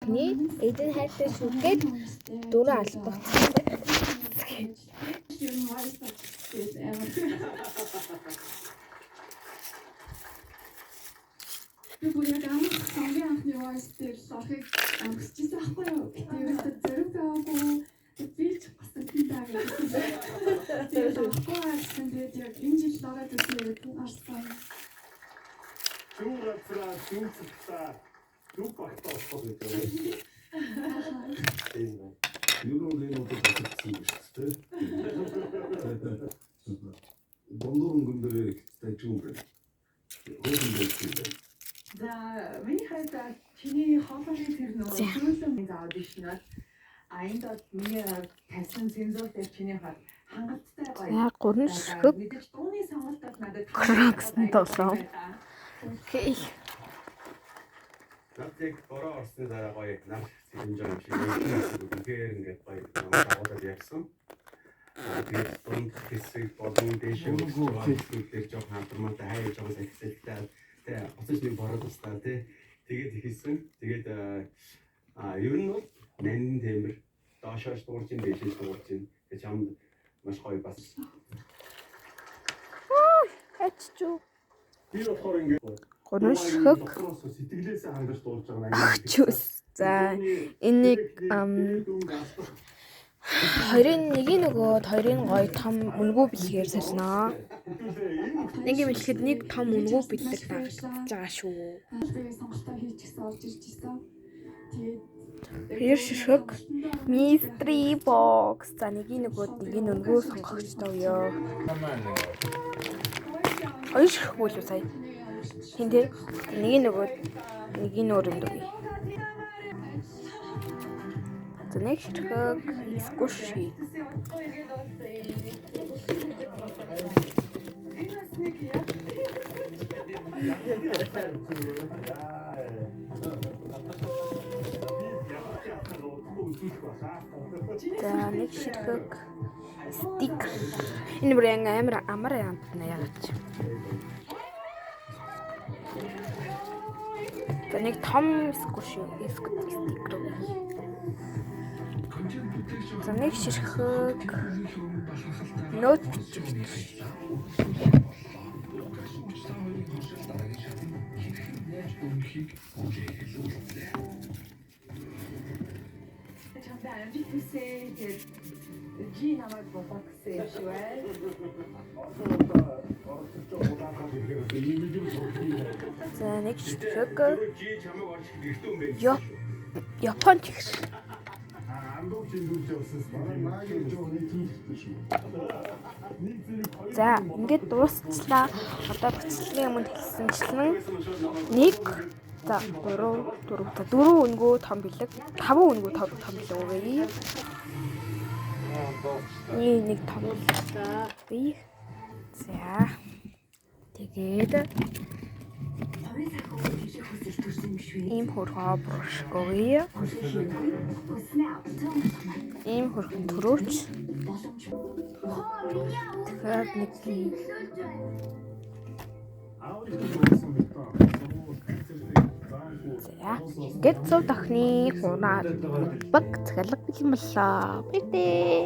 охины эдэн хайртай шүгээд дөрөв албагцсан. Бүр яг хамгийн анхны voice дээр орохыг хүсчихсэн байхгүй юу? Тэгээд зэрэг байгаагүй бич басан тиймээ гэсэн. Тэгээд хоосон тэгээд яг энэ жил ороод ирсэн гарсан. Шүүрацраа зүг багтаахгүй гэдэг. Юу нэг бодсон юм шүү дээ. Бондор өнгөндөө тажиун байна. За миний хайд чиний хоолойны тэр нөгөө сүүлэн аудишнаар энд миний тавьсан цензур дээр чиний хангалттай гоё. Гурван ширхэг Мэдээж дууны сонголтод надад Кроксны тоглоом. Окей. Надад бороо орсны дараа гоё нар хэмжээ юм шиг үнээр ингээд гоё намайг явуулсан. Тэгээд дунд хэсэг болон дэшээ үзүүлэлтээр жоо хамтармаатай хайж байгаа сэхэлтэй тэгээ оцож нэг бороо тустаа тэгээд ихсэн. Тэгээд ер нь бол нандин темир доошоош дуурч ин дэшээ дуурч ин гэж чамд маш гоё бас. Аччуу. Би болохоор ингээд Гурван ширхэг сэтгэлээсээ хангаж дуулж байгаа юм. чус. За энийг 21-ийн нөгөөд 2-ын гоё том үнгүй бэлгээр солино. Нэг юм хэлэхэд нэг том үнгүй бэлэг дагаж байгаа шүү. Тэгээд сонголтоо хийчихсэн олж ирж ирсэн. Тэгээд Хоёр ширхэг mystery box. За нэгийн нөгөөд нэг нь үнгүй сонгогчтой ёо. Хоёр ширхэг үл сая. Хин тэ нэгийн нөгөөд нэг нь өрөнд үгүй. За нэг ширхэг скуши. За нэг ширхэг стикер. Энэ бүр амар амтна яагаад. За нэг том скуши стикер. За нэг ширхэг ноут бичиж. Чамтай амбицтэй тэр жи намайг бохогсээ шивээ. За нэг ширхэг Японд их. За ингээд дуусчлаа. Одоо бичлэгийн өмнө хэлсэнчлэн 1 за 4 өнгөө том бэлэг 5 өнгөө том бэлэг өгье. Нэг том бэлэг. За тэгээд ийм хөрхөө бруш өгье. Ийм хөрхөн төрөөч. Тэгэхээр нэг за ингээд зөв тохны хунаа баг цаглаг бэлэн боллоо. Битээ.